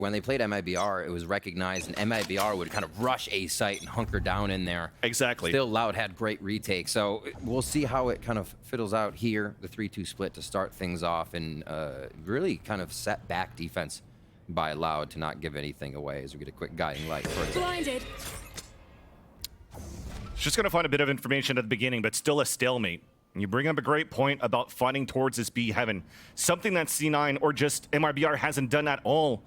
when they played MIBR, it was recognized, and MIBR would kind of rush A site and hunker down in there. Exactly. Still, Loud had great retake, so we'll see how it kind of fiddles out here. The 3-2 split to start things off, and really kind of set back defense by Loud to not give anything away as we get a quick guiding light. Blinded. Just going to find a bit of information at the beginning, but still a stalemate. And you bring up a great point about fighting towards this B heaven. Something that C9 or just MIBR hasn't done at all.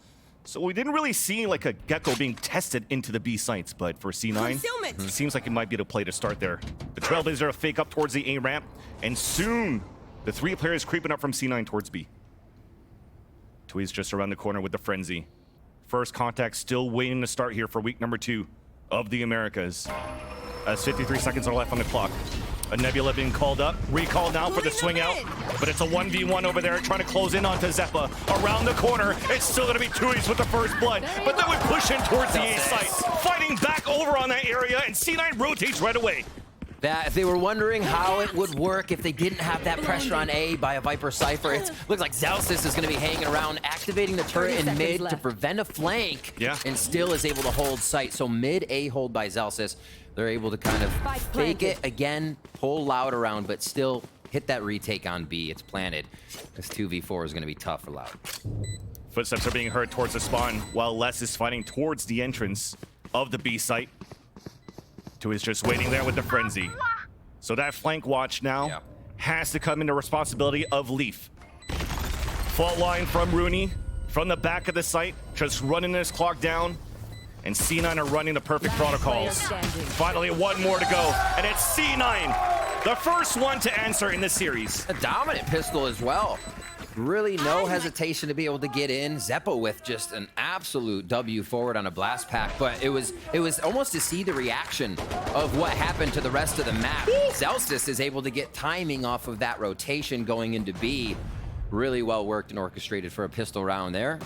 So we didn't really see like a Gecko being tested into the B sites, but for C9, it seems like it might be the play to start there. The Trailblazer fake up towards the A ramp, and soon the 3 players creeping up from C9 towards B. Tweez just around the corner with the frenzy. First contact still waiting to start here for week number 2 of the Americas. As 53 seconds are left on the clock. A Nebula being called up. Recall now for the swing out. But it's a 1v1 over there trying to close in onto Zeppa. Around the corner, it's still going to be Tweez with the first blood. But then we push in towards the A site. Fighting back over on that area, and C9 rotates right away. That if they were wondering how it would work if they didn't have that pressure on A by a Viper Cypher, it looks like Zelsys is going to be hanging around, activating the turret in mid to prevent a flank, and still is able to hold site. So mid A hold by Zelsys. They're able to kind of fake it again, pull Loud around, but still hit that retake on B. It's planted. This 2v4 is going to be tough for Loud. Footsteps are being heard towards the spawn, while Les is fighting towards the entrance of the B site. Is just waiting there with the frenzy. So that flank watch now has to come into responsibility of Leaf. Fault line from Rooney from the back of the site, just running this clock down. And C9 are running the perfect protocols. Finally, one more to go, and it's C9, the first one to answer in this series. A dominant pistol as well. Really no hesitation to be able to get in. Zeppo with just an absolute W forward on a blast pack, but it was almost to see the reaction of what happened to the rest of the map. Zelsys is able to get timing off of that rotation going into B. Really well worked and orchestrated for a pistol round there.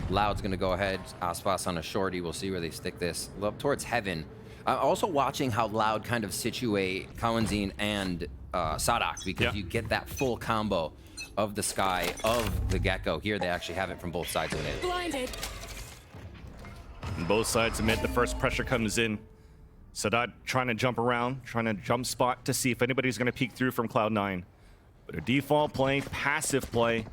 Loud's gonna go ahead, Aspas on a shorty. We'll see where they stick this. Up towards heaven. Also watching how Loud kind of situate Kawanzin and Sadak, because you get that full combo of the Sky, of the Gecko. Here they actually have it from both sides of it. Blinded. And both sides admit the first pressure comes in. Sadat trying to jump around, trying to jump spot to see if anybody's going to peek through from Cloud9. But a default play, passive play,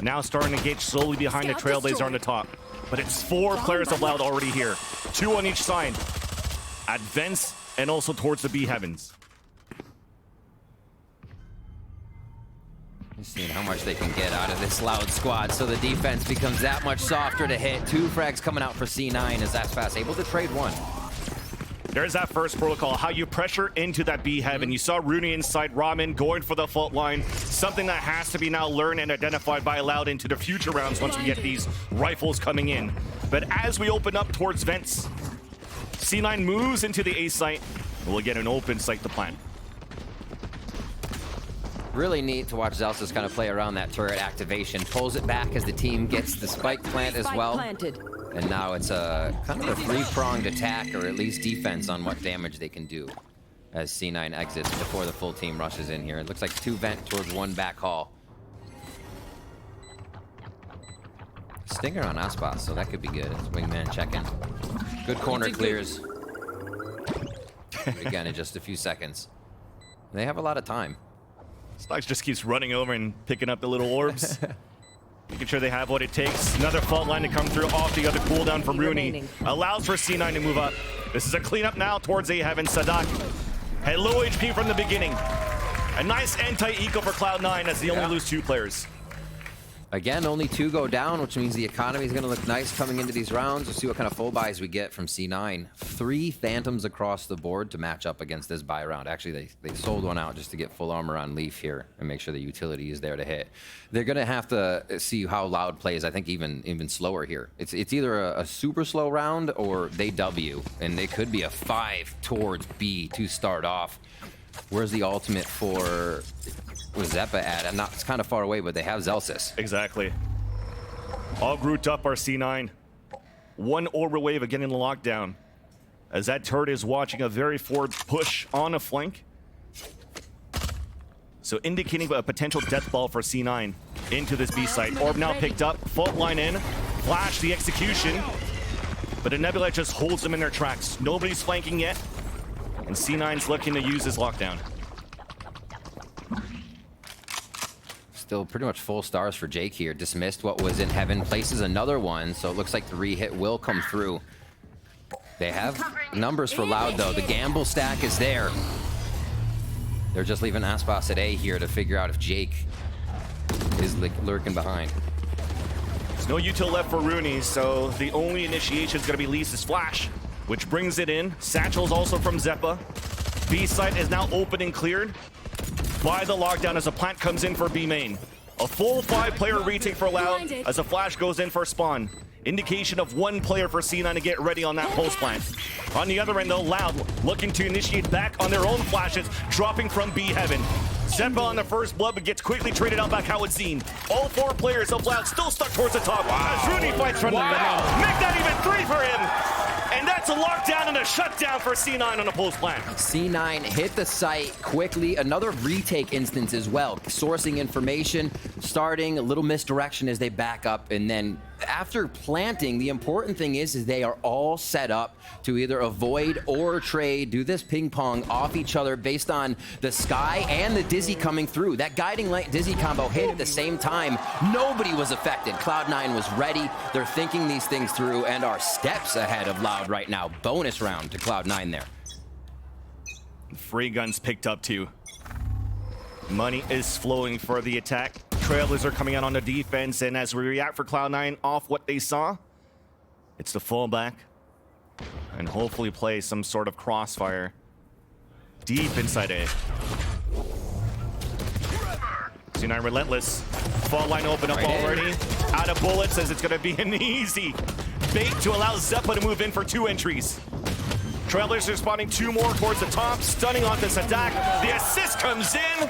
now starting to engage slowly behind the Trailblazer on the top. But it's 4 players of Loud already here. 2 on each side. At vents and also towards the B heavens. Seeing how much they can get out of this Loud squad, so the defense becomes that much softer to hit. 2 frags coming out for C9 as that's fast, able to trade 1. There's that first protocol, how you pressure into that B heaven. You saw Rooney inside, Ramen going for the fault line. Something that has to be now learned and identified by Loud into the future rounds once we get these rifles coming in. But as we open up towards vents, C9 moves into the A site, and we'll get an open site to plant. Really neat to watch Zelsys kind of play around that turret activation. Pulls it back as the team gets the spike plant as well. And now it's a kind of a 3-pronged attack, or at least defense on what damage they can do as C9 exits before the full team rushes in here. It looks like 2 vent towards 1 back hall. Stinger on Aspas, so that could be good. It's wingman checking. Good corner clears. Again, in just a few seconds. They have a lot of time. Slugs just keeps running over and picking up the little orbs. Making sure they have what it takes. Another fault line to come through off the other cooldown from Rooney. Allows for C9 to move up. This is a cleanup now towards A heaven. Sadak had low HP from the beginning. A nice anti-eco for Cloud9 as they only lose 2 players. Again, only 2 go down, which means the economy is going to look nice coming into these rounds. We'll see what kind of full buys we get from C9. 3 Phantoms across the board to match up against this buy round. Actually, they sold one out just to get full armor on Leaf here and make sure the utility is there to hit. They're going to have to see how Loud plays, I think, even slower here. It's either a super slow round or they W, and it could be a 5 towards B to start off. Where's the ultimate for... Where's Zeppa at? I'm not, it's kind of far away, but they have Zelsys. Exactly. All grouped up are C9. 1 Aura Wave again in the lockdown. As that turret is watching a very forward push on a flank. So indicating a potential death ball for C9 into this B site. Orb now picked up. Fault line in. Flash, the execution. But a Nebula just holds them in their tracks. Nobody's flanking yet. And C9's looking to use his lockdown. Still pretty much full stars for Jake here. Dismissed what was in heaven, places another one, so it looks like the re-hit will come through. They have numbers for Loud, though. The gamble stack is there. They're just leaving Aspas at A here to figure out if Jake is lurking behind. There's no util left for Rooney, so the only initiation is going to be Lisa's flash, which brings it in. Satchel's also from Zeppa. B site is now open and cleared by the lockdown as a plant comes in for B main. A full 5-player retake for Loud as a flash goes in for spawn. Indication of 1 player for C9 to get ready on that post plant. On the other end, though, Loud looking to initiate back on their own flashes, dropping from B heaven. Zeppa on the first blood, but gets quickly traded out by Kawatzin. All 4 players of Loud still stuck towards the top. As Rooney fights from the middle. Make that even 3 for him. And that's a lockdown and a shutdown for C9 on the post plant. C9 hit the site quickly. Another retake instance as well. Sourcing information, starting a little misdirection as they back up, and then after planting, the important thing is they are all set up to either avoid or trade, do this ping pong off each other based on the Sky and the Dizzy coming through. That guiding light Dizzy combo hit at the same time. Nobody was affected. Cloud9 was ready. They're thinking these things through and are steps ahead of Loud right now. Bonus round to Cloud9 there. Free guns picked up too. Money is flowing for the attack. Trailers are coming out on the defense, and as we react for Cloud9 off what they saw, it's the fallback and hopefully play some sort of crossfire deep inside A. C9 relentless. Fall line open up already. Out of bullets, as it's going to be an easy bait to allow Zeppa to move in for 2 entries. Trailers are spawning 2 more towards the top, stunning on this attack. The assist comes in.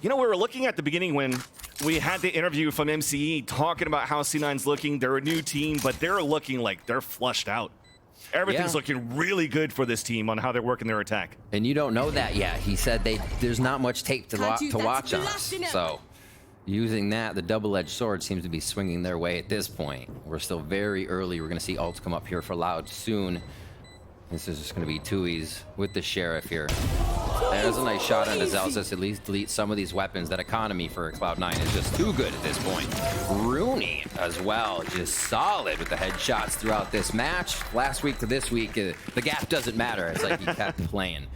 You know, we were looking at the beginning when we had the interview from MCE talking about how C9's looking. They're a new team, but they're looking like they're flushed out. Everything's looking really good for this team on how they're working their attack. And you don't know that yet. He said there's not much tape to watch on us. So using that, the double-edged sword seems to be swinging their way at this point. We're still very early. We're going to see ults come up here for Loud soon. This is just going to be Tui's with the Sheriff here. There's a nice shot on his Zelsis. At least delete some of these weapons. That economy for Cloud9 is just too good at this point. Rooney as well, just solid with the headshots throughout this match. Last week to this week, the gap doesn't matter. It's like he kept playing.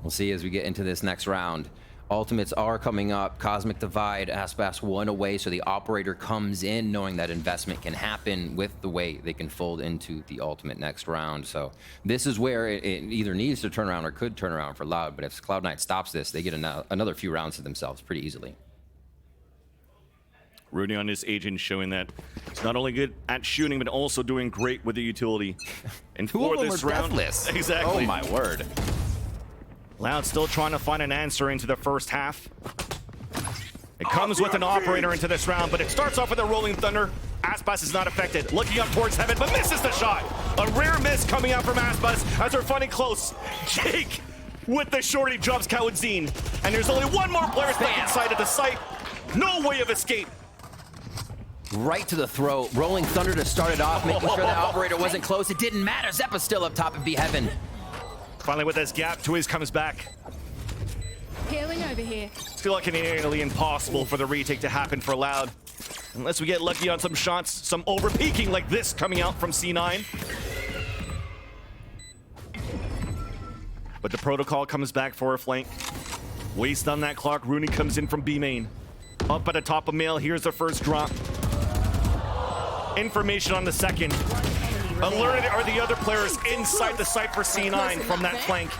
We'll see as we get into this next round. Ultimates are coming up. Cosmic Divide, Aspas 1 away, so the operator comes in knowing that investment can happen with the way they can fold into the ultimate next round. So this is where it either needs to turn around or could turn around for Loud, but if Cloud9 stops this, they get another few rounds to themselves pretty easily. Rooney on his agent showing that he's not only good at shooting, but also doing great with the utility. And for this round, deathless. Exactly. Oh my word. Loud still trying to find an answer into the first half. It comes with an operator into this round, but it starts off with a Rolling Thunder. Aspas is not affected. Looking up towards heaven, but misses the shot. A rare miss coming out from Aspas as they're finding close. Jake with the shorty drops Kawatzin. And there's only 1 more player stuck inside of the site. No way of escape. Right to the throat. Rolling Thunder to start it off, making sure the operator wasn't close. It didn't matter. Zeppa's still up top of B heaven. Finally, with this gap, Tui's comes back. Healing over here. Still like nearly impossible for the retake to happen for Loud. Unless we get lucky on some shots, some over-peaking like this coming out from C9. But the protocol comes back for a flank. Waste on that clock. Rooney comes in from B main. Up at the top of mail, here's the first drop. Information on the second. Alerted are the other players inside the site for C9 from that flank.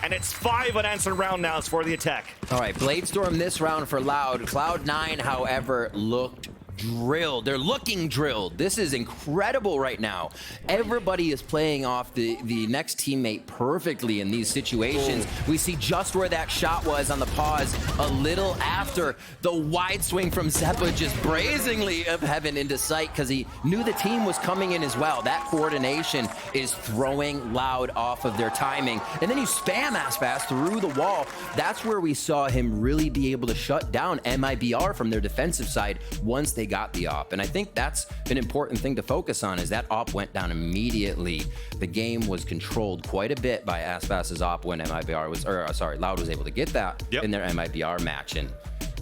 And it's 5 unanswered round now for the attack. All right, Bladestorm this round for Loud. Cloud9, however, looked drilled. They're looking drilled. This is incredible right now. Everybody is playing off the next teammate perfectly in these situations. We see just where that shot was on the pause a little after the wide swing from Zeppa, just brazenly of heaven into sight because he knew the team was coming in as well. That coordination is throwing Loud off of their timing. And then you spam Aspas through the wall. That's where we saw him really be able to shut down MIBR from their defensive side once they they got the op. And I think that's an important thing to focus on, is that op went down immediately. The game was controlled quite a bit by Aspas's op when Loud was able to get that in their MIBR match. And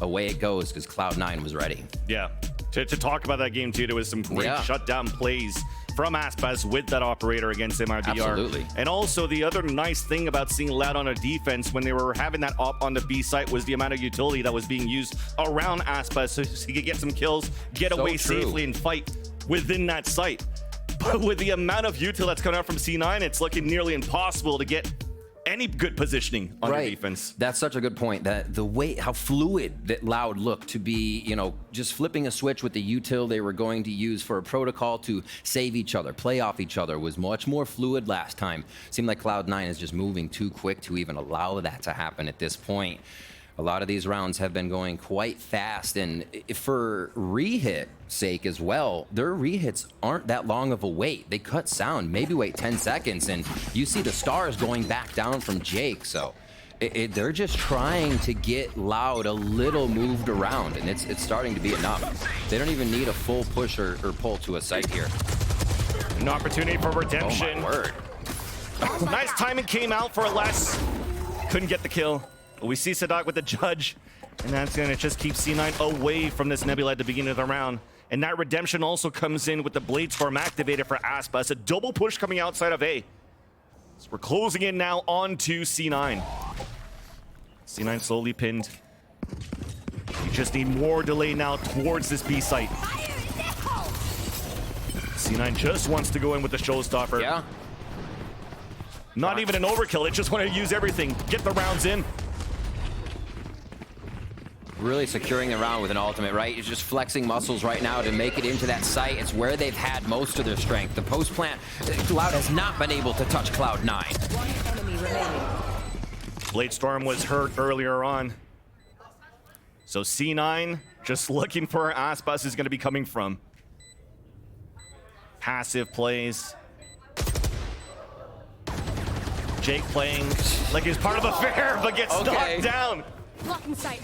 away it goes, because Cloud9 was ready. Yeah. To talk about that game too, there was some great shutdown plays from Aspas with that operator against MIBR. Absolutely. And also the other nice thing about seeing Loud on a defense when they were having that op on the B site was the amount of utility that was being used around Aspas, so he could get some kills, get away safely and fight within that site. But with the amount of util that's coming out from C9, it's looking nearly impossible to get any good positioning on your defense. That's such a good point. That the way how fluid that Loud looked to be, you know, just flipping a switch with the util they were going to use for a protocol to save each other, play off each other, was much more fluid last time. Seemed like Cloud9 is just moving too quick to even allow that to happen at this point. A lot of these rounds have been going quite fast, and for rehit sake as well, their rehits aren't that long of a wait. They cut sound, maybe wait 10 seconds, and you see the stars going back down from Jake. So they're just trying to get Loud a little moved around, and it's starting to be enough. They don't even need a full push or pull to a site here. An opportunity for redemption. Oh my word. Nice timing came out for less. Couldn't get the kill. We see Sadak with the judge, and that's going to just keep C9 away from this Nebula at the beginning of the round. And that redemption also comes in with the Blade Storm activated for Aspas. A double push coming outside of A. So we're closing in now onto C9. C9 slowly pinned. You just need more delay now towards this B site. C9 just wants to go in with the showstopper. Yeah. Not even an overkill. It just wanted to use everything. Get the rounds in. Really securing the round with an ultimate, right? It's just flexing muscles right now to make it into that site. It's where they've had most of their strength. The post plant, Loud has not been able to touch Cloud9. One enemy remaining. Blade Storm was hurt earlier on. So C9 just looking for where Aspas is going to be coming from. Passive plays. Jake playing like he's part of a fair, but gets knocked down. Blocking sight.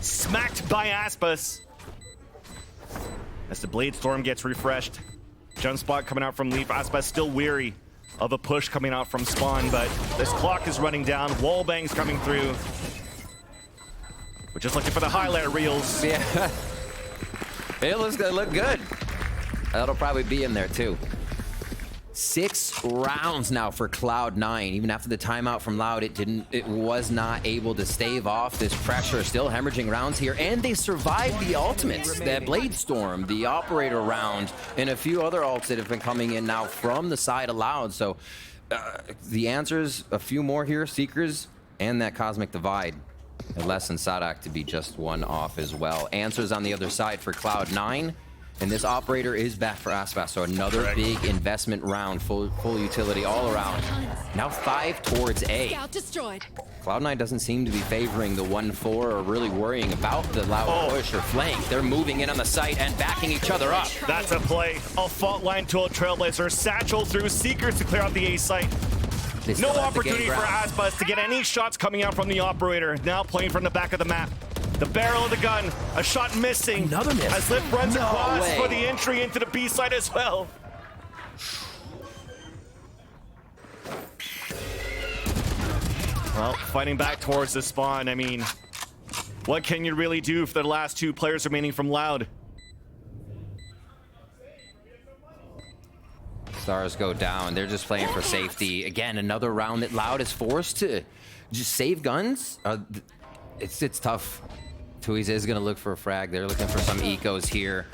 Smacked by Aspas. As the Blade Storm gets refreshed. Jump spot coming out from Leaf. Aspas still weary of a push coming out from Spawn, but this clock is running down. Wallbangs coming through. We're just looking for the highlight reels. Yeah. It looks gonna look good. That'll probably be in there too. 6 rounds now for Cloud9. Even after the timeout from Loud, it was not able to stave off this pressure. Still hemorrhaging rounds here, and they survived the ultimates. That Blade Storm, the operator round, and a few other ults that have been coming in now from the side of Loud. So the answers, a few more here, Seekers, and that Cosmic Divide. And less than Sadak to be just one off as well. Answers on the other side for Cloud9. And this operator is back for Aspas, so another big investment round, full utility all around. Now 5 towards A. Scout destroyed. Cloud9 doesn't seem to be favoring the 1-4 or really worrying about the Loud push or flank. They're moving in on the site and backing each other up. That's a play. A fault line to a Trailblazer. Satchel through Seekers to clear out the A site. No opportunity for Aspas to get any shots coming out from the operator. Now playing from the back of the map. The barrel of the gun, a shot missing. Another miss. As Lift runs across for the entry into the B side as well. Well, fighting back towards the spawn. I mean, what can you really do for the last 2 players remaining from Loud? Stars go down. They're just playing for safety. Again, another round that Loud is forced to just save guns. It's tough. Tuiz is going to look for a frag. They're looking for some ecos here.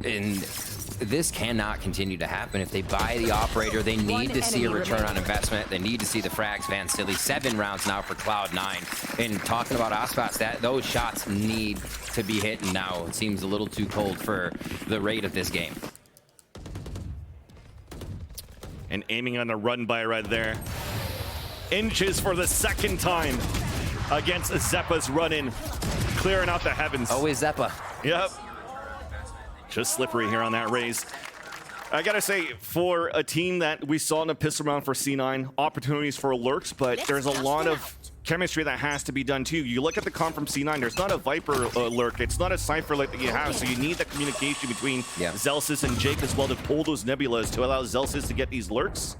And this cannot continue to happen. If they buy the operator, they need to see a return on investment. They need to see the frags. Van Silly, 7 rounds now for Cloud9. And talking about Aspas, those shots need to be hitting now. It seems a little too cold for the rate of this game. And aiming on the run by right there. Inches for the second time against Zeppa's run-in. Clearing out the heavens. Always Zeppa. Yep. Just slippery here on that raise. I gotta say, for a team that we saw in a pistol round for C9, opportunities for lurks, but there's a lot of chemistry that has to be done too. You look at the comp from C9, there's not a Viper lurk, it's not a Cypher lurk that you have, so you need that communication between Zelsis and Jake as well to pull those nebulas to allow Zelsis to get these lurks.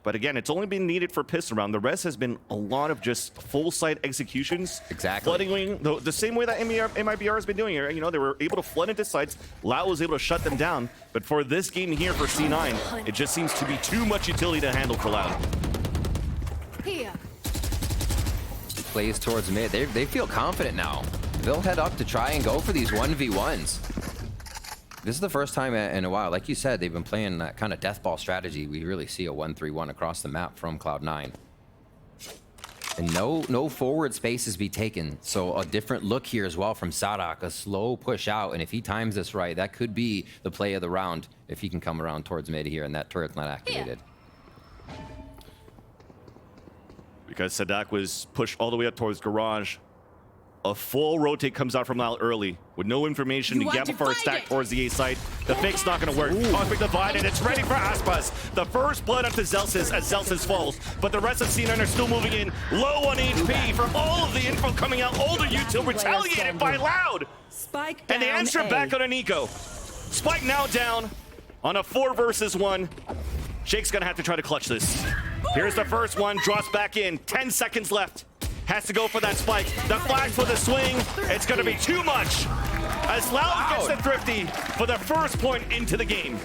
But again, it's only been needed for piss around. The rest has been a lot of just full site executions. Exactly. Flooding the same way that MIBR has been doing here. You know, they were able to flood into sites. Loud was able to shut them down. But for this game here for C9, it just seems to be too much utility to handle for Loud. Here. Plays towards mid. They feel confident now. They'll head up to try and go for these 1v1s. This is the first time in a while. Like you said, they've been playing that kind of death ball strategy. We really see a 1-3-1 across the map from Cloud9. And no forward spaces be taken. So a different look here as well from Sadak. A slow push out. And if he times this right, that could be the play of the round if he can come around towards mid here and that turret's not activated. Because Sadak was pushed all the way up towards garage. A full rotate comes out from Loud early with no information to gamble for a stack towards the A side. The fake's not going to work. Conflict divided. It's ready for Aspas. The first blood up to Zelsis as Zelsis falls. But the rest of C9 are still moving in. Low on HP from all of the info coming out. All the util retaliated by Loud. Spike and they answer back on an eco. Spike now down on a 4 versus 1. Jake's going to have to try to clutch this. Here's the first one. Drops back in. 10 seconds left. Has to go for that spike. The flash for the swing. It's going to be too much. As Loud gets the thrifty for the first point into the game.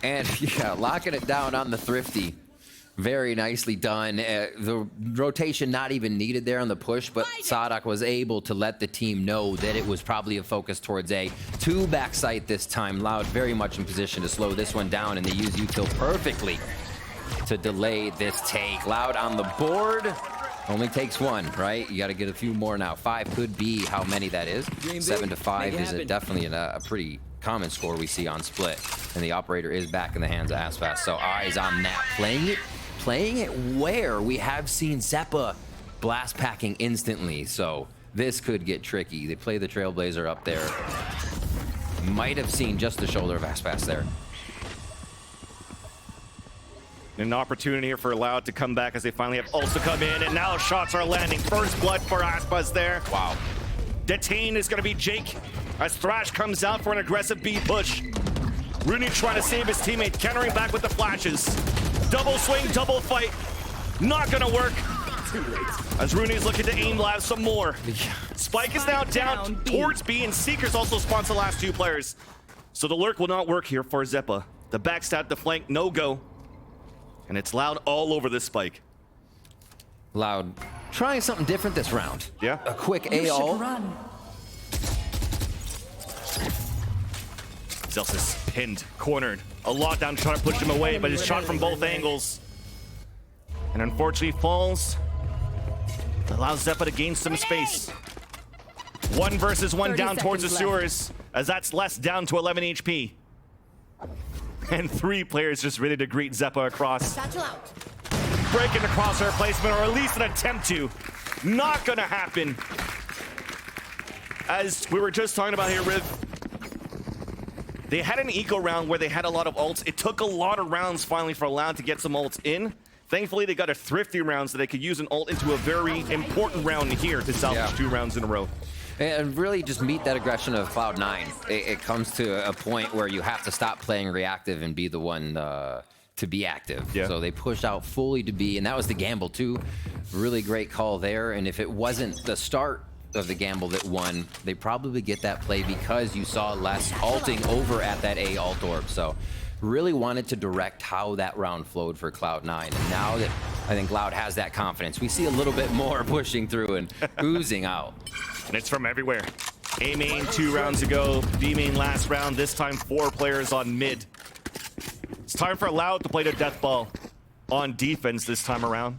And yeah, locking it down on the thrifty. Very nicely done. The rotation not even needed there on the push, but Sadak was able to let the team know that it was probably a focus towards A. 2 backside this time. Loud very much in position to slow this one down, and they use util perfectly to delay this take. Loud on the board. Only takes 1, right? You got to get a few more now. 5 could be how many that is. 7 to 5 is definitely a pretty common score we see on split. And the operator is back in the hands of Aspas. So eyes on that. Playing it where we have seen Zeppa blast packing instantly. So this could get tricky. They play the Trailblazer up there. Might have seen just the shoulder of Aspas there. An opportunity here for Loud to come back as they finally have also come in, and now shots are landing. First blood for Aspas there. Wow. Detained is going to be Jake as Thrash comes out for an aggressive B push. Rooney trying to save his teammate, countering back with the flashes. Double swing, double fight. Not going to work. As Rooney's looking to aim lab some more. Spike is now down towards B, and Seekers also spawns the last 2 players. So the lurk will not work here for Zeppa. The backstab, the flank, no go. And it's Loud all over this spike. Loud trying something different this round. Yeah. A quick AO. Zelsis pinned, cornered. A lockdown trying to push him away, but he's shot from both angles. And unfortunately falls. Allows Zeppa to gain some space. 1 versus 1 down towards the sewers, as that's less down to 11 HP. And 3 players just ready to greet Zeppa across. Breaking the crosshair placement, or at least an attempt to. Not gonna happen. As we were just talking about here, Riv, they had an eco round where they had a lot of ults. It took a lot of rounds finally for Loud to get some ults in. Thankfully, they got a thrifty round so they could use an ult into a very important round here to salvage 2 rounds in a row. And really just meet that aggression of Cloud9. It comes to a point where you have to stop playing reactive and be the one to be active. Yeah. So they pushed out fully to B, and that was the gamble too. Really great call there. And if it wasn't the start of the gamble that won, they probably get that play because you saw less ulting over at that A ult orb. So really wanted to direct how that round flowed for Cloud9. And now that I think Loud has that confidence, we see a little bit more pushing through and oozing out. And it's from everywhere. A main 2 rounds ago, B main last round, this time 4 players on mid. It's time for Loud to play the death ball on defense this time around.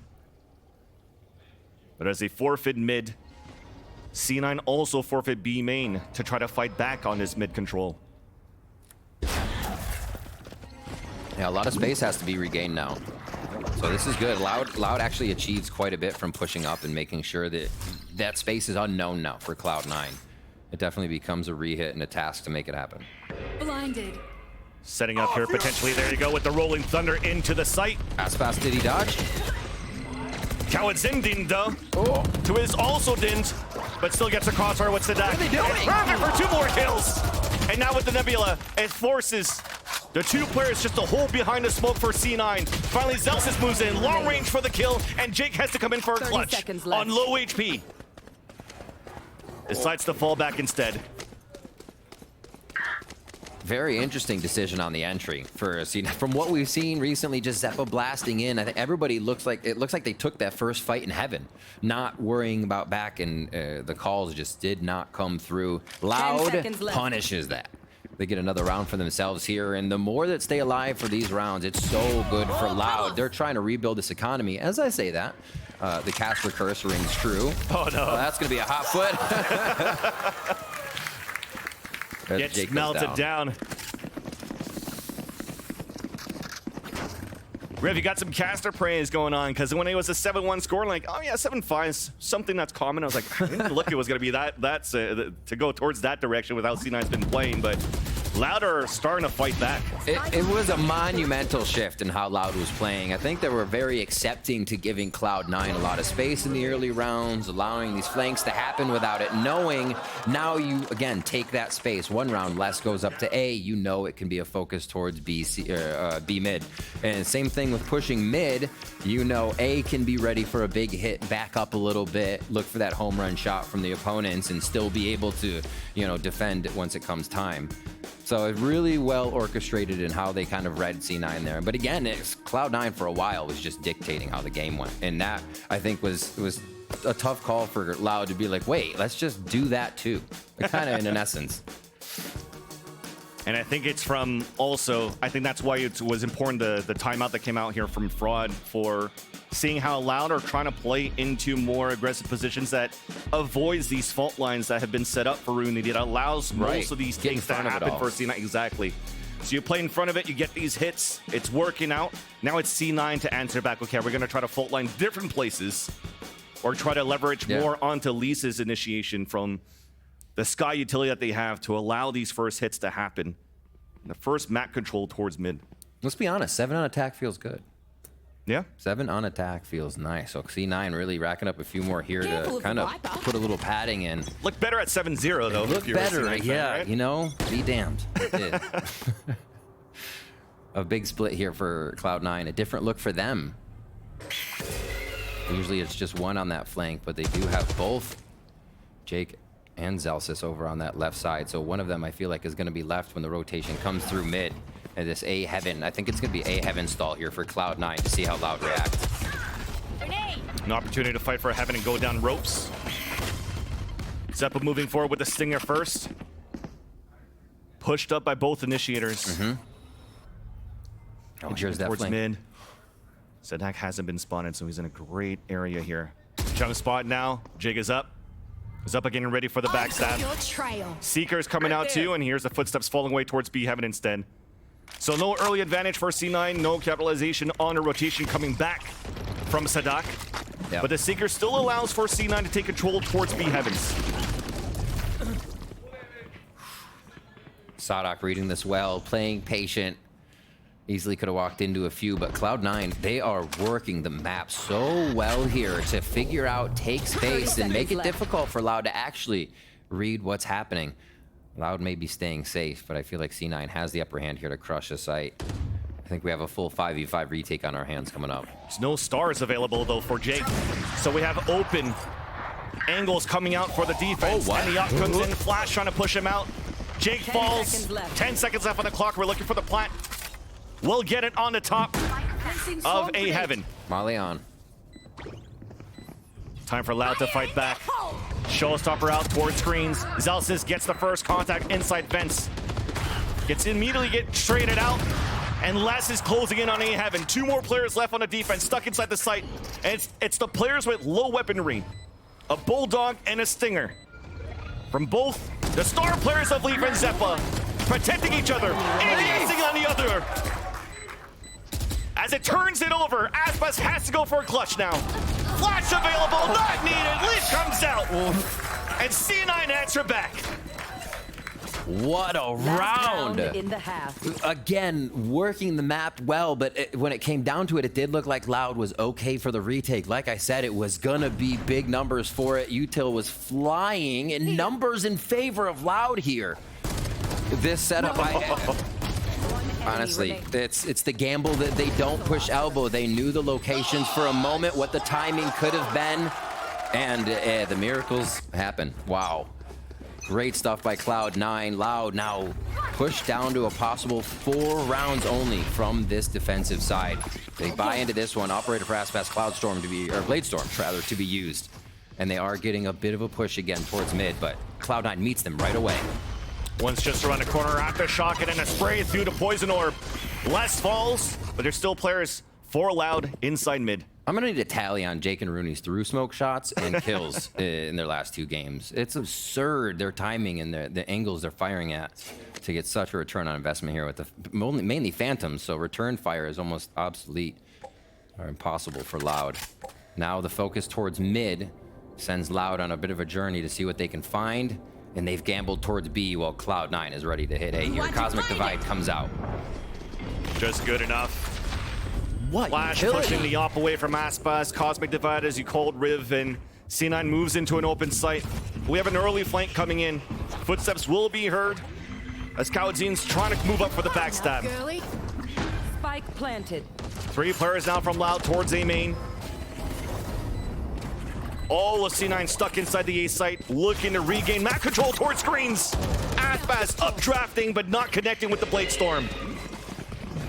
But as they forfeit mid, C9 also forfeit B main to try to fight back on this mid control. Yeah, a lot of space has to be regained now. So this is good. Loud actually achieves quite a bit from pushing up and making sure that that space is unknown now for Cloud9. It definitely becomes a re-hit and a task to make it happen. Blinded. Setting up here potentially. There you go with the rolling thunder into the site. As fast did he dodge? Kawadzin didn't though. To his also didn't, but still gets a crossfire with Sadak. What are they doing? Perfect for 2 more kills. And now with the Nebula, it forces the 2 players just to hold behind the smoke for C9. Finally, Zelsis moves in, long range for the kill, and Jake has to come in for a 30 clutch seconds left. on low HP. Decides to fall back instead. Very interesting decision on the entry for C9. From what we've seen recently, just Zeppo blasting in. I think everybody looks like they took that first fight in heaven, not worrying about back, and the calls just did not come through. Loud punishes that. They get another round for themselves here, and the more that stay alive for these rounds, it's so good for Loud. They're trying to rebuild this economy. As I say that, the Casper curse rings true. Oh no. That's gonna be a hot foot. Gets Jake melted down. Rev, you got some caster praise going on, because when it was a 7-1 score, like, oh yeah, 7-5 is something that's common. I was like, I didn't look, it was going to be that's to go towards that direction with how C9's been playing, but Loud are starting to fight back. It was a monumental shift in how Loud was playing. I think they were very accepting to giving Cloud9 a lot of space in the early rounds, allowing these flanks to happen without it, knowing now you, again, take that space. 1 round less goes up to A, you know it can be a focus towards B mid. And same thing with pushing mid, you know A can be ready for a big hit, back up a little bit, look for that home run shot from the opponents, and still be able to, you know, defend once it comes time. So it really well orchestrated in how they kind of read C9 there. But again, Cloud9 for a while was just dictating how the game went. And that, I think, was a tough call for Loud to be like, wait, let's just do that too. Kind of in essence. And I think it's from also, I think that's why it was important, the timeout that came out here from Fraud, for seeing how Loud are trying to play into more aggressive positions that avoids these fault lines that have been set up for Rooney. It allows most of these things to happen for C9. Exactly. So you play in front of it, you get these hits, it's working out. Now it's C9 to answer back. Okay, we're going to try to fault line different places, or try to leverage more onto Lisa's initiation from the Sky utility that they have to allow these first hits to happen. The first map control towards mid. Let's be honest, 7 on attack feels good. Yeah. 7 on attack feels nice. So C9 really racking up a few more here to kind of put a little padding in. Look better at 7-0 though. Look better, yeah. Right? You know, be damned. It did. A big split here for Cloud9. A different look for them. Usually it's just one on that flank, but they do have both Jake and Zelsis over on that left side. So one of them I feel like is going to be left when the rotation comes through mid. And this A Heaven, I think it's going to be A Heaven stall here for Cloud9 to see how Loud reacts. An opportunity to fight for Heaven and go down ropes. Zeppa moving forward with the Stinger first. Pushed up by both initiators. Oh, here's that towards flank. mid. Sadak hasn't been spotted, so he's in a great area here. Jump spot now. Jig is up. Is up again and ready for the backstab. Seeker's coming out too, and here's the footsteps falling away towards B Heaven instead. So no early advantage for C9, no capitalization on a rotation coming back from Sadak. But the Seeker still allows for C9 to take control towards B Heavens. Sadak reading this well, playing patient. Easily could have walked into a few, but Cloud9, they are working the map so well here to figure out, take space, and make it difficult for Loud to actually read what's happening. Loud may be staying safe, but I feel like C9 has the upper hand here to crush the site. I think we have a full 5v5 retake on our hands coming up. There's no stars available, though, for Jake. So we have open angles coming out for the defense. And the up comes in, Flash trying to push him out. Jake falls. 10 seconds left on the clock. We're looking for the plant. We'll get it on the top of A Heaven. Molly on. Time for Loud to fight back. Showstopper out towards screens. Zelsis gets the first contact inside vents. Gets immediately traded out. And Les is closing in on A Heaven. 2 more players left on the defense, stuck inside the site. And it's the players with low weaponry. A Bulldog and a Stinger. From both the star players of Leaf and Zeppa, protecting each other, advancing on the other. As it turns it over, Aspas has to go for a clutch now. Flash available, not needed. Leaf comes out. And C9 answer back. What a round! In the half. Again, working the map well, but when it came down to it, it did look like Loud was okay for the retake. Like I said, it was gonna be big numbers for it. Util was flying, and numbers in favor of Loud here. This setup, honestly, it's the gamble that they don't push elbow. They knew the locations for a moment, what the timing could have been, and the miracles happen. Wow. Great stuff by Cloud9. Loud now pushed down to a possible 4 rounds only from this defensive side. They buy into this one. Operator for Aspas Cloudstorm to be, or Bladestorm rather, to be used. And they are getting a bit of a push again towards mid, but Cloud9 meets them right away. One's just around the corner, Aftershock, and then a spray through the Poison Orb. Less falls, but there's still players for Loud inside mid. I'm gonna need a tally on Jake and Rooney's through smoke shots and kills in their last 2 games. It's absurd, their timing and the angles they're firing at to get such a return on investment here with the mainly Phantoms, so return fire is almost obsolete or impossible for Loud. Now the focus towards mid sends Loud on a bit of a journey to see what they can find, and they've gambled towards B while Cloud9 is ready to hit A here. Cosmic Divide comes out. Just good enough. What Flash utility? pushing the op away from Aspas. Cosmic Divide as you called Riv, and C9 moves into an open site. We have an early flank coming in. Footsteps will be heard as Cowdzine's trying to move up for the backstab. Girly. Spike planted. 3 players now from Loud towards A main. All of C9 stuck inside the A site, looking to regain map control towards screens. Aspas updrafting, but not connecting with the Bladestorm.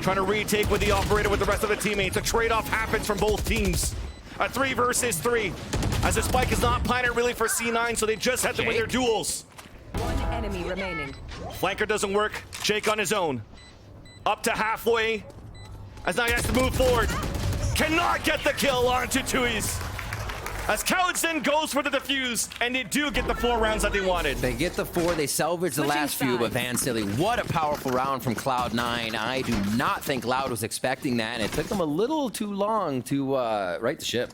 Trying to retake with the operator with the rest of the teammates. A trade-off happens from both teams. A 3 versus 3. As the spike is not planted really for C9, so they just have to win their duels. 1 enemy remaining. Flanker doesn't work. Jake on his own. Up to halfway. As now he has to move forward. Cannot get the kill onto Tui's. As Cowdzine goes for the defuse, and they do get the 4 rounds that they wanted. They get the 4, they salvage the last few, but Van Silly, what a powerful round from Cloud9. I do not think Loud was expecting that, and it took them a little too long to right the ship.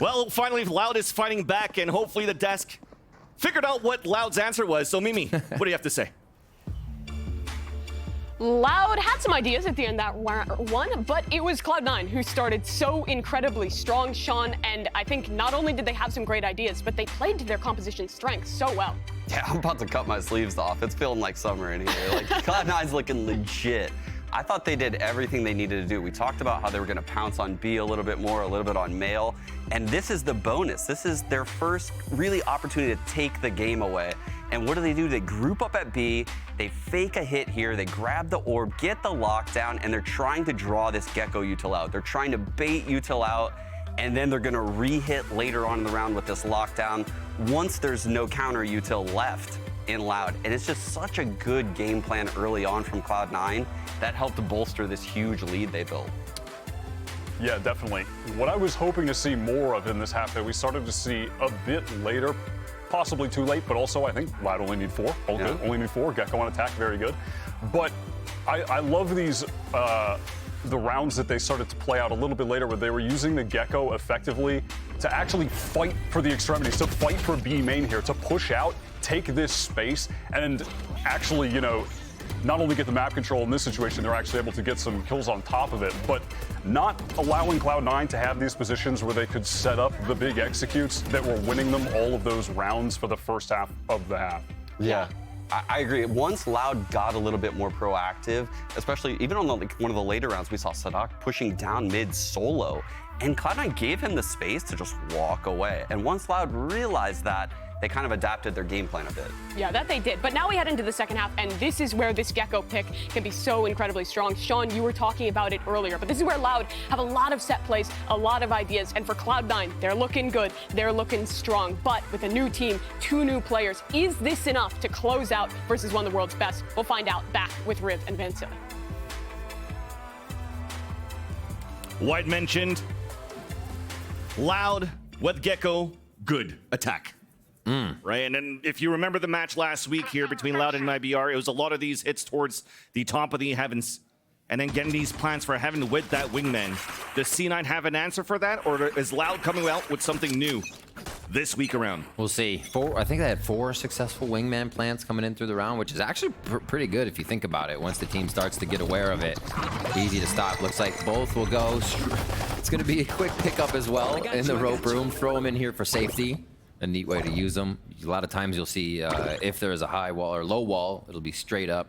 Well, finally, Loud is fighting back, and hopefully the desk figured out what Loud's answer was. So, Mimi, what do you have to say? Loud had some ideas at the end of that one, but it was Cloud9 who started so incredibly strong, Sean, and I think not only did they have some great ideas, but they played to their composition strengths so well. Yeah, I'm about to cut my sleeves off. It's feeling like summer in here. Like, Cloud9's looking legit. I thought they did everything they needed to do. We talked about how they were going to pounce on B a little bit more, a little bit on male, and this is the bonus. This is their first really opportunity to take the game away. And what do? They group up at B, they fake a hit here, they grab the orb, get the lockdown, and they're trying to draw this Gecko Util out. They're trying to bait Util out, and then they're gonna re-hit later on in the round with this lockdown once there's no counter Util left in Loud. And it's just such a good game plan early on from Cloud9 that helped bolster this huge lead they built. Yeah, definitely. What I was hoping to see more of in this half that we started to see a bit later, possibly too late, but also I think Loud only need 4. All good, only need 4. Gecko on attack, very good. But I love these, the rounds that they started to play out a little bit later where they were using the Gecko effectively to actually fight for the extremities, to fight for B main here, to push out, take this space, and actually, you know, not only get the map control in this situation, they're actually able to get some kills on top of it, but not allowing Cloud9 to have these positions where they could set up the big executes that were winning them all of those rounds for the first half of the half. Yeah. I agree. Once Loud got a little bit more proactive, especially even on one of the later rounds, we saw Sadak pushing down mid solo, and Cloud9 gave him the space to just walk away. And once Loud realized that, they kind of adapted their game plan a bit. Yeah, that they did. But now we head into the second half, and this is where this Gecko pick can be so incredibly strong. Sean, you were talking about it earlier, but this is where Loud have a lot of set plays, a lot of ideas, and for Cloud9, they're looking good, they're looking strong. But with a new team, 2 new players, is this enough to close out versus one of the world's best? We'll find out back with Riv and Van Silly. White mentioned Loud with Gecko, good attack. Right, and then if you remember the match last week here between Loud and IBR, it was a lot of these hits towards the top of the heavens, and then getting these plans for heaven with that wingman. Does C9 have an answer for that, or is Loud coming out with something new? this week around. We'll see. I think they had 4 successful wingman plants coming in through the round, which is actually pretty good if you think about it. Once the team starts to get aware of it, easy to stop. Looks like both will go. It's going to be a quick pickup as well in the rope room. Throw them in here for safety. A neat way to use them. A lot of times you'll see if there is a high wall or low wall, it'll be straight up.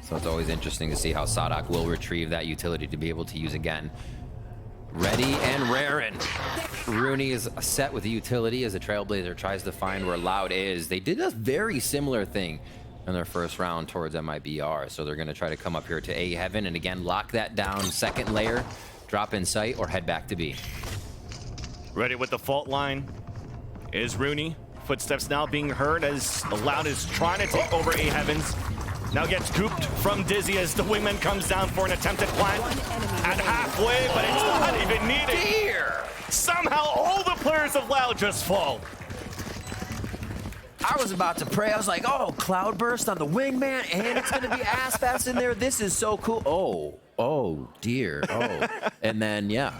So it's always interesting to see how Sadak will retrieve that utility to be able to use again. Ready and raring. Rooney is set with the utility as the Trailblazer tries to find where Loud is. They did a very similar thing in their first round towards MIBR. So they're going to try to come up here to A Heaven and again lock that down. Second layer, drop in sight or head back to B. Ready with the fault line is Rooney. Footsteps now being heard as Loud is trying to take over A Heavens. Now gets gooped from Dizzy as the wingman comes down for an attempted plant at halfway, but it's not even needed. Here, somehow all the players of Loud just fall. I was about to pray. I was like, oh, Cloudburst on the wingman, and it's going to be Asphass in there. This is so cool. Oh, dear. Oh. And then, yeah,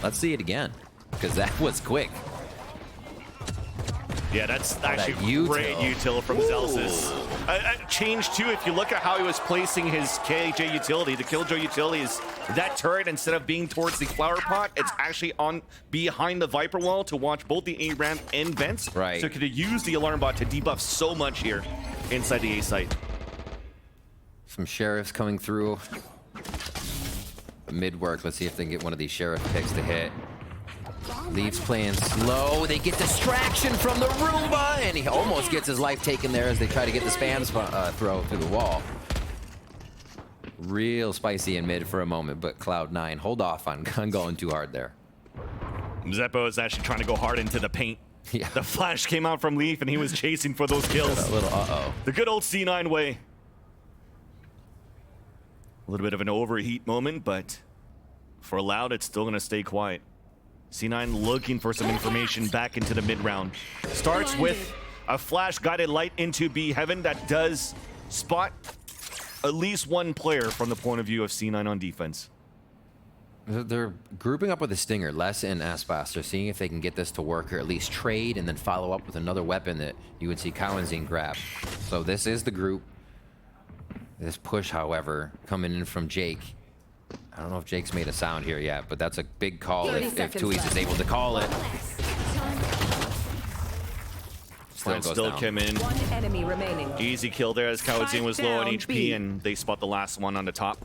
let's see it again, because that was quick. Yeah, that's actually great util from Zelsis. Change too, if you look at how he was placing his KJ utility, the Killjoy utility is that turret, instead of being towards the flower pot, it's actually on behind the Viper wall to watch both the A ramp and vents. Right. So could use the alarm bot to debuff so much here inside the A site. Some sheriffs coming through. Mid work. Let's see if they can get one of these sheriff picks to hit. Leaves playing slow. They get distraction from the Roomba, and he almost gets his life taken there as they try to get the spam throw through the wall. Real spicy in mid for a moment, but Cloud9 hold off on going too hard there. Zeppo is actually trying to go hard into the paint. Yeah. The flash came out from Leaf, and he was chasing for those kills. A little uh-oh. The good old C9 way. A little bit of an overheat moment, but for Loud, it's still going to stay quiet. C9 looking for some information back into the mid-round. Starts with a flash-guided light into B Heaven that does spot at least one player from the point of view of C9 on defense. They're grouping up with a Stinger, Les and Asphass. They're seeing if they can get this to work or at least trade and then follow up with another weapon that you would see Cowanzine grab. So this is the group. This push, however, coming in from Jake. I don't know if Jake's made a sound here yet, but that's a big call if Tui's is able to call it. Still came in. One enemy remaining. Easy kill there as Cowanzine was low on HP, and they spot the last one on the top.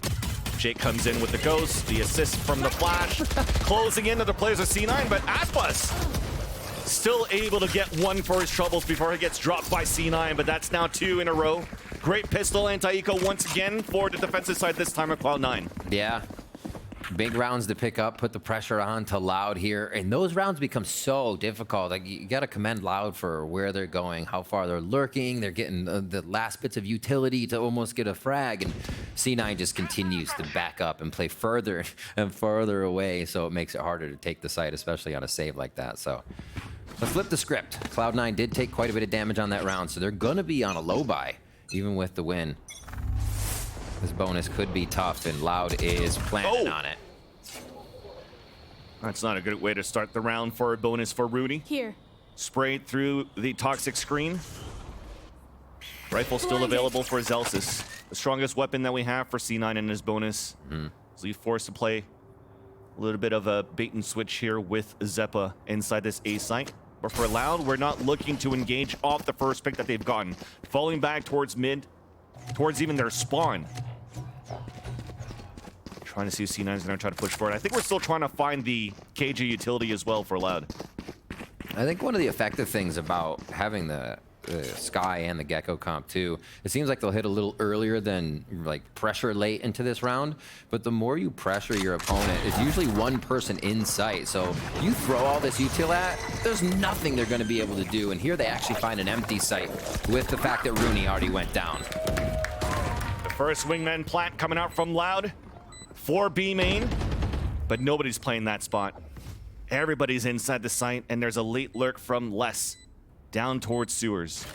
Jake comes in with the ghost, the assist from the flash, closing into the players of C9, but Asphass still able to get one for his troubles before he gets dropped by C9, but that's now 2 in a row. Great pistol anti-eco once again for the defensive side, this time of Cloud9. Yeah. Big rounds to pick up, put the pressure on to Loud here, and those rounds become so difficult. Like, you got to commend Loud for where they're going, how far they're lurking. They're getting the last bits of utility to almost get a frag, and C9 just continues to back up and play further and further away, so it makes it harder to take the site, especially on a save like that. So let's flip the script. Cloud9 did take quite a bit of damage on that round, so they're going to be on a low buy, even with the win. This bonus could be tough, and Loud is planning on it. That's not a good way to start the round for a bonus for Rudy. Here. Sprayed through the toxic screen. Rifle still available for Zelsis. The strongest weapon that we have for C9 in his bonus. So he's forced to play a little bit of a bait and switch here with Zeppa inside this A site. But for Loud, we're not looking to engage off the first pick that they've gotten. Falling back towards mid, towards even their spawn. Trying to see if C9 is going to try to push forward. I think we're still trying to find the KJ utility as well for Loud. I think one of the effective things about having the Sky and the Gecko comp too, it seems like they'll hit a little earlier than like pressure late into this round, but the more you pressure your opponent, it's usually one person in sight. So you throw all this util at, there's nothing they're going to be able to do, and here they actually find an empty site with the fact that Rooney already went down. The first wingman plant coming out from Loud for B main, but nobody's playing that spot. Everybody's inside the site, and there's a late lurk from Les down towards sewers.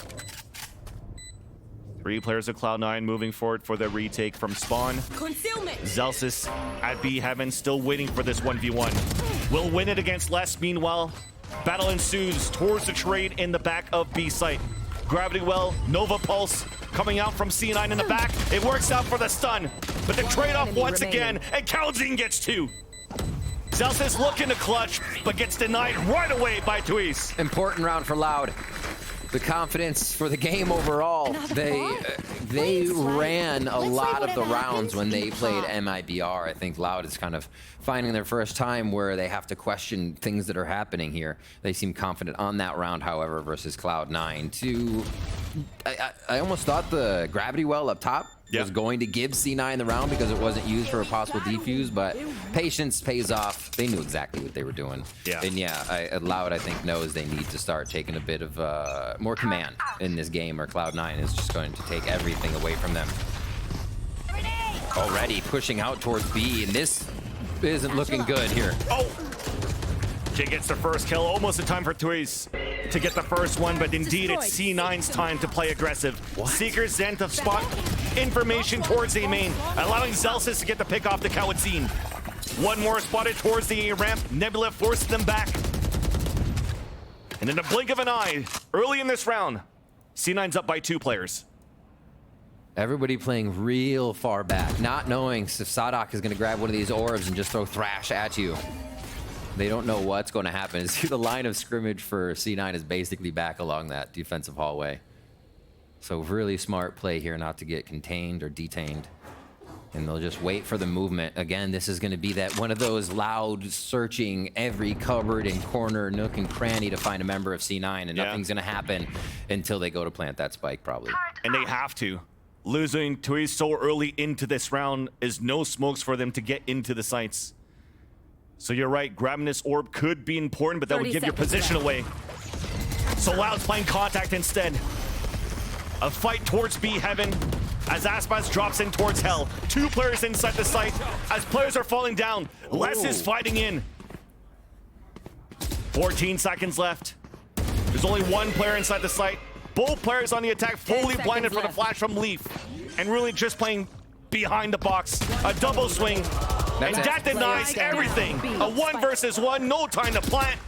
3 players of Cloud9 moving forward for the retake from spawn. Concealment. Zelsis at B Heaven still waiting for this 1v1. Will win it against Les. Meanwhile, Battle ensues towards the trade in the back of B site. Gravity Well, Nova Pulse coming out from C9 in the back. It works out for the stun, but the trade-off once again, and Cloud9 gets 2. Celsius looking to clutch, but gets denied right away by Tuis. Important round for Loud. The confidence for the game overall. They ran a lot of the rounds when they played MIBR. I think Loud is kind of finding their first time where they have to question things that are happening here. They seem confident on that round, however, versus Cloud9. I almost thought the Gravity Well up top was going to give C9 the round because it wasn't used for a possible defuse, but patience pays off. They knew exactly what they were doing. And Loud, I think, knows they need to start taking a bit of more command in this game, or Cloud9 is just going to take everything away from them. Already pushing out towards B, and this isn't looking good here. Oh! Jay gets the first kill, almost in time for Tuis to get the first one, but indeed it's C9's time to play aggressive. Seeker Zen to spot information towards A main, allowing Celsius to get the pick off the Cloud9. One more spotted towards the A ramp, Nebula forces them back. And in a blink of an eye, early in this round, C9's up by 2 players. Everybody playing real far back, not knowing if Sadok is going to grab one of these orbs and just throw Thrash at you. They don't know what's going to happen. See, the line of scrimmage for C9 is basically back along that defensive hallway. So really smart play here not to get contained or detained. And they'll just wait for the movement. Again, this is going to be that one of those Loud searching every cupboard and corner, nook and cranny to find a member of C9, and nothing's going to happen until they go to plant that spike, probably. And they have to. Losing Tuis so early into this round is no smokes for them to get into the sites. So you're right, grabbing this orb could be important, but that would give your position away. So Loud's playing contact instead. A fight towards B heaven as Aspas drops in towards Hell. 2 players inside the site as players are falling down. Les is fighting in. 14 seconds left. There's only 1 player inside the site. Both players on the attack, fully blinded for the flash from Leaf. And really just playing behind the box. A double swing. And that denies everything. A 1 versus 1, no time to plant.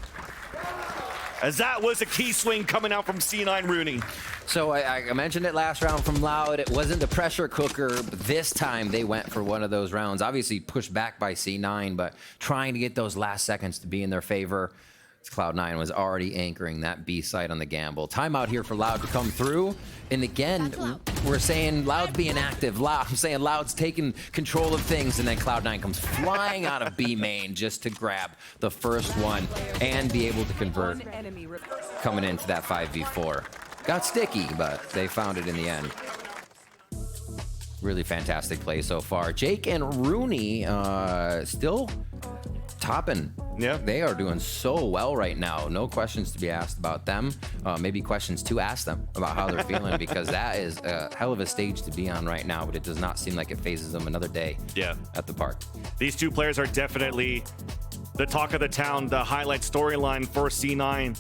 As that was a key swing coming out from C9 Rooney. So I mentioned it last round from Loud. It wasn't a pressure cooker, but this time they went for one of those rounds. Obviously pushed back by C9, but trying to get those last seconds to be in their favor. Cloud9 was already anchoring that B site on the gamble. Timeout here for Loud to come through. And again, we're saying Loud's being active. I'm saying Loud's taking control of things, and then Cloud9 comes flying out of B main just to grab the first one and be able to convert coming into that 5v4. Got sticky, but they found it in the end. Really fantastic play so far. Jake and Rooney still topping. Yeah, they are doing so well right now. No questions to be asked about them. Maybe questions to ask them about how they're feeling, because that is a hell of a stage to be on right now, but it does not seem like it phases them another day at the park. These 2 players are definitely the talk of the town, the highlight storyline for C9.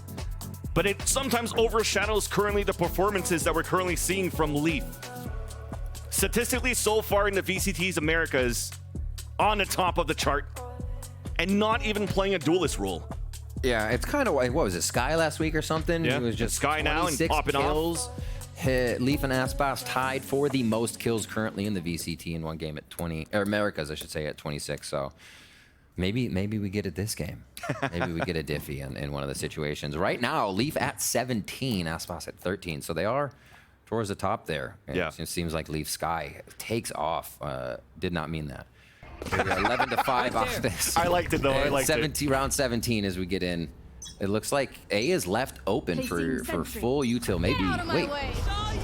But it sometimes overshadows currently the performances that we're currently seeing from Leaf. Statistically, so far in the VCT's Americas, on the top of the chart, and not even playing a duelist role. Yeah, it's kind of like, what was it, Sky last week or something? Yeah, it was just Sky now and popping kills. off. Leaf and Aspas tied for the most kills currently in the VCT in one game at 20, or Americas, I should say, at 26. So maybe we get it this game. Maybe we get a Diffie in one of the situations. Right now, Leaf at 17, Aspas at 13. So they are towards the top there. It seems like Leaf Sky takes off. Did not mean that. 11-5 off this. I liked it though. I liked 17, it. Round 17 as we get in. It looks like A is left open for full util. Maybe. Wait.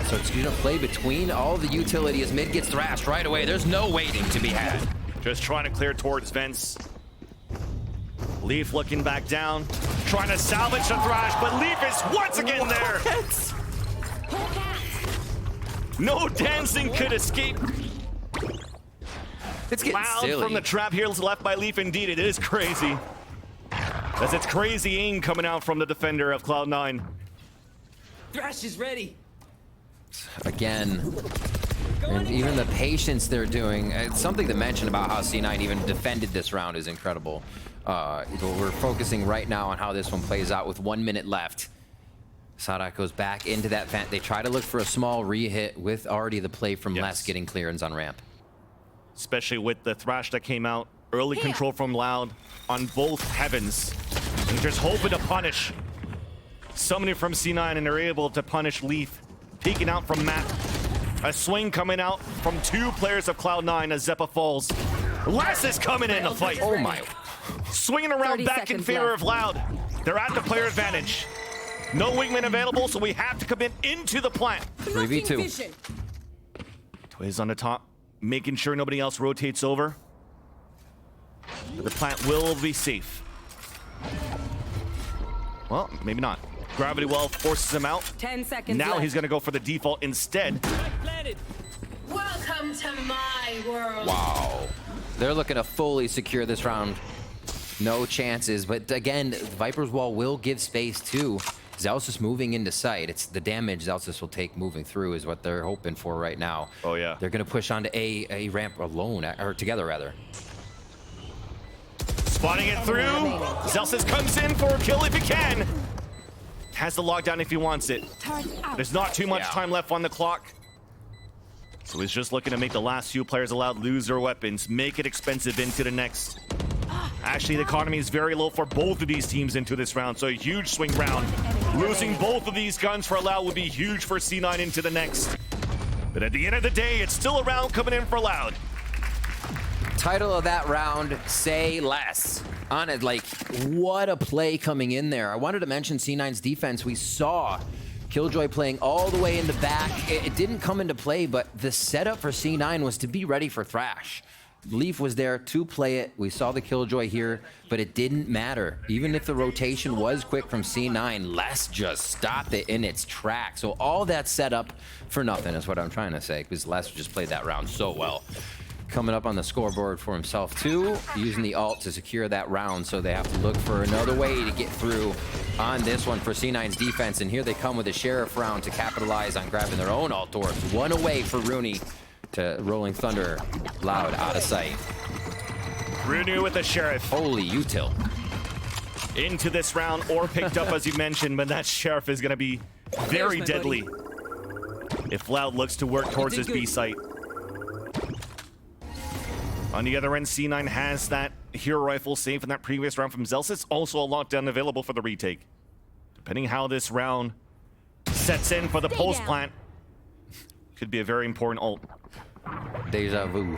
So it's going to play between all the utility as mid gets thrashed right away. There's no waiting to be had. Just trying to clear towards vents. Leaf looking back down, trying to salvage the thrash, but Leaf is once again there. No dancing could escape. It's getting Loud silly. from the trap here left by Leaf. Indeed, it is crazy. As it's crazy aim coming out from the defender of Cloud9. Thrash is ready. Again, And even the patience they're doing, it's something to mention about how C9 even defended this round is incredible. We're focusing right now on how this one plays out with 1 minute left. Sadak goes back into that vent. They try to look for a small re-hit with already the play from Les getting clearance on ramp. Especially with the thrash that came out. Early control from Loud on both heavens. And just hoping to punish. Summoning from C9 and they're able to punish Leaf. Peeking out from Matt. A swing coming out from 2 players of Cloud9 as Zeppa falls. Les is coming in to fight. Oh my. Swinging around back in favor of Loud. They're at the player advantage. No wingman available, so we have to commit into the plant. 3v2. Twiz on the top, making sure nobody else rotates over. But the plant will be safe. Well, maybe not. Gravity Well forces him out. 10 seconds Now left. he's going to go for the default instead. Welcome to my world. Wow. They're looking to fully secure this round. No chances, but again, Viper's Wall will give space too. Zelsis moving into sight. It's the damage Zelsis will take moving through is what they're hoping for right now. Oh yeah. They're gonna push onto A ramp alone, or together rather. Spotting it through. Zelsis comes in for a kill if he can. Has the lockdown if he wants it. There's not too much time left on the clock. So he's just looking to make the last few players allowed lose their weapons, make it expensive into the next. Actually, the economy is very low for both of these teams into this round, so a huge swing round. Losing both of these guns for Loud would be huge for C9 into the next. But at the end of the day, it's still a round coming in for Loud. Title of that round, Say Less. On it, like, what a play coming in there. I wanted to mention C9's defense. We saw Killjoy playing all the way in the back. It didn't come into play, but the setup for C9 was to be ready for Thrash. Leaf was there to play it. We saw the Killjoy here, but it didn't matter. Even if the rotation was quick from C9, Les just stopped it in its tracks. So all that set up for nothing is what I'm trying to say, because Les just played that round so well. Coming up on the scoreboard for himself too, using the ult to secure that round, so they have to look for another way to get through on this one for C9's defense. And here they come with a Sheriff round to capitalize on grabbing their own ult doors. One away for Rooney to Rolling Thunder. Loud out of sight. Rooney with the Sheriff. Holy util. Into this round or picked up as you mentioned, but that Sheriff is going to be very deadly if Loud looks to work towards his B site. On the other end, C9 has that hero rifle saved from that previous round from Zelsis. Also a lockdown available for the retake. Depending how this round sets in for the post plant, could be a very important ult. Deja vu.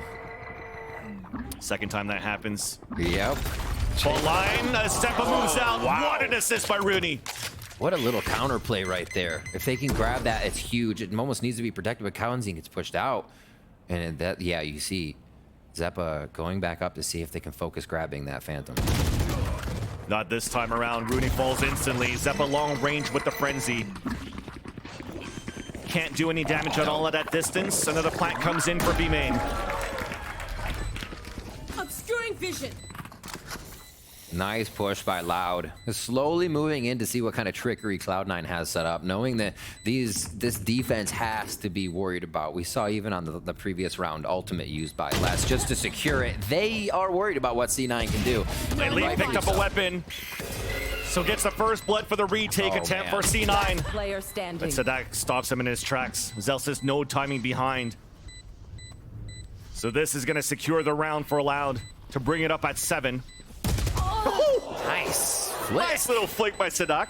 Second time that happens. Yep. Full line, Zeppa moves out. Wow. What an assist by Rooney. What a little counterplay right there. If they can grab that, it's huge. It almost needs to be protected, but Kalenzin gets pushed out. And that, yeah, you see Zeppa going back up to see if they can focus grabbing that Phantom. Not this time around. Rooney falls instantly. Zeppa long range with the frenzy. Can't do any damage at all at that distance. Another plant comes in for B main. Obscuring vision. Nice push by Loud. Slowly moving in to see what kind of trickery Cloud9 has set up, knowing that this defense has to be worried about. We saw even on the previous round, ultimate used by Les just to secure it. They are worried about what C9 can do. Leaf picked up a weapon. So gets the first blood for the retake attempt for C9. Player standing. But Sadak stops him in his tracks. Zelsis no timing behind. So this is going to secure the round for Loud to bring it up at 7. Nice. Nice little flick by Sadak.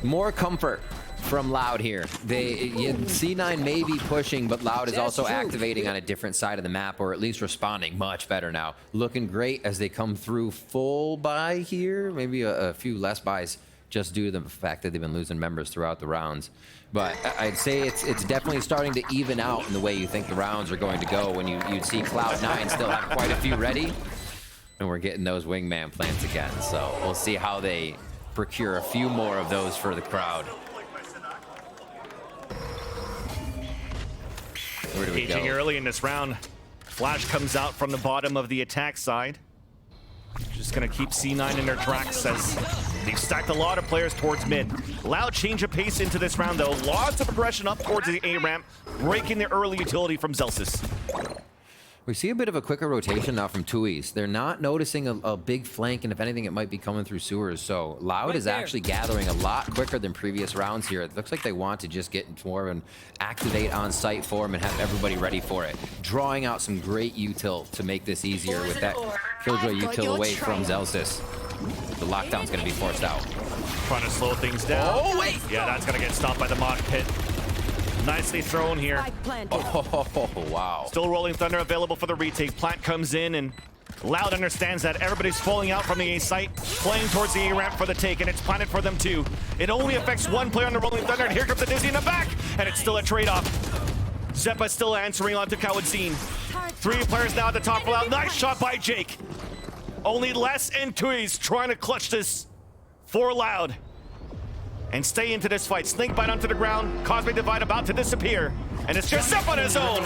More comfort from Loud here. C9 may be pushing, but Loud is also activating on a different side of the map, or at least responding much better now. Looking great as they come through full buy here. Maybe a few less buys just due to the fact that they've been losing members throughout the rounds. But I'd say it's definitely starting to even out in the way you think the rounds are going to go when you'd see Cloud9 still have quite a few ready. And we're getting those wingman plants again. So we'll see how they procure a few more of those for the crowd. Where do we go? Engaging early in this round. Flash comes out from the bottom of the attack side. Just gonna keep C9 in their tracks as They've stacked a lot of players towards mid. Loud change of pace into this round, though. Lots of progression up towards the A ramp, breaking the early utility from Zelsis. We see a bit of a quicker rotation now from Tui's. They're not noticing a big flank, and if anything, it might be coming through sewers. So Loud is actually gathering a lot quicker than previous rounds here. It looks like they want to just get into more of an activate on-site form and have everybody ready for it. Drawing out some great util to make this easier with that Killjoy util away from Zelsis. The lockdown's going to be forced out. Trying to slow things down. Oh, wait! Yeah, that's going to get stopped by the Mock Pit. Nicely thrown here. Spike planted. Oh, wow. Still Rolling Thunder available for the retake. Plant comes in, and Loud understands that everybody's falling out from the A site, playing towards the A ramp for the take, and it's planted for them too. It only affects one player on the Rolling Thunder, and here comes the Dizzy in the back, and it's still a trade-off. Zeppa still answering onto Kawadin. 3 players now at the top for Loud. Nice shot by Jake. Only Les and Tui's trying to clutch this for Loud and stay into this fight. Snakebite onto the ground. Cosmic Divide about to disappear. And it's just Zep on his own.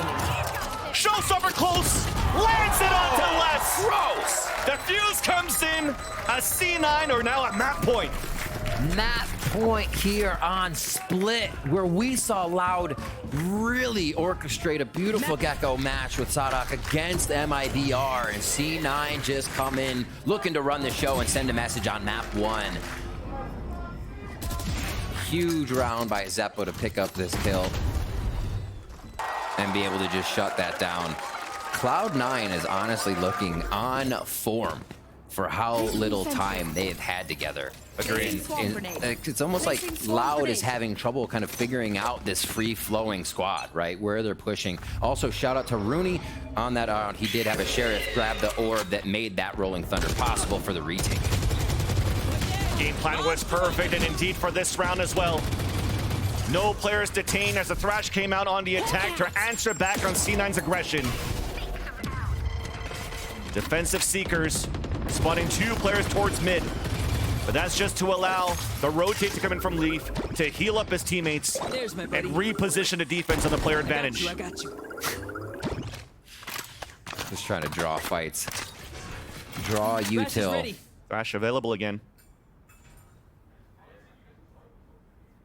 Showstopper close. Lands it onto Les. Gross! The fuse comes in. A C9 or now a map point. Map point here on Split, where we saw Loud really orchestrate a beautiful Gecko match with Sadak against MIBR, and C9 just come in looking to run the show and send a message on map 1. Huge round by Zeppo to pick up this kill and be able to just shut that down. Cloud9 is honestly looking on form for how little time they've had together. Agreed. It's almost like Loud is having trouble kind of figuring out this free-flowing squad, right? Where they're pushing. Also, shout out to Rooney on that round. He did have a Sheriff grab the orb that made that Rolling Thunder possible for the retake. Game plan was perfect, and indeed for this round as well. No players detained as the Thrash came out on the attack to answer back on C9's aggression. Defensive Seekers spawning 2 players towards mid. But that's just to allow the rotate to come in from Leaf to heal up his teammates and reposition the defense on the player advantage. I got you. Just trying to draw fights. Draw util. Thrash available again.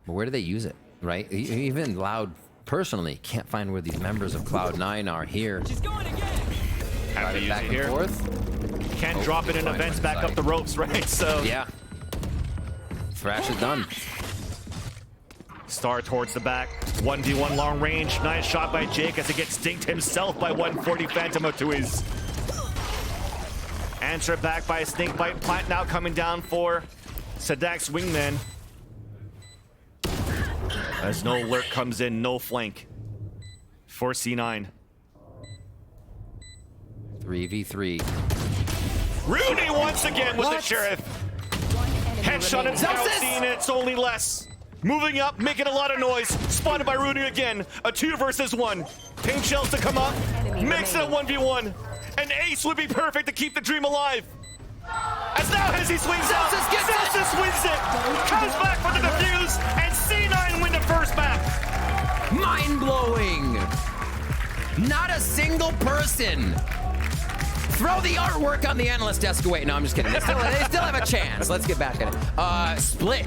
But where do they use it, right? Even Loud personally can't find where these members of Cloud9 are here. She's going again. Have to use Back it and here. forth. Can't drop it in fine, events went back up inside. the ropes, right? So Yeah. Thrash is done. Star towards the back. 1v1 long range. Nice shot by Jake as he gets dinked himself by 140 Phantom Otui's. Answer back by a Snakebite. Plant now coming down for Sadak's wingman. As no lurk comes in, no flank for C9. 3v3. Rooney once again with the Sheriff. Headshot at Zelsis, and it's only less. Moving up, making a lot of noise. Spotted by Rooney again. A 2 versus 1. Paint shells to come up. Makes it a 1v1. An ace would be perfect to keep the dream alive. As now as he swings out, Zelsis wins it. Comes back for the defuse, and C9 win the first map. Mind-blowing. Not a single person. Throw the artwork on the analyst desk away. No, I'm just kidding. They still have a chance. Let's get back at it. Split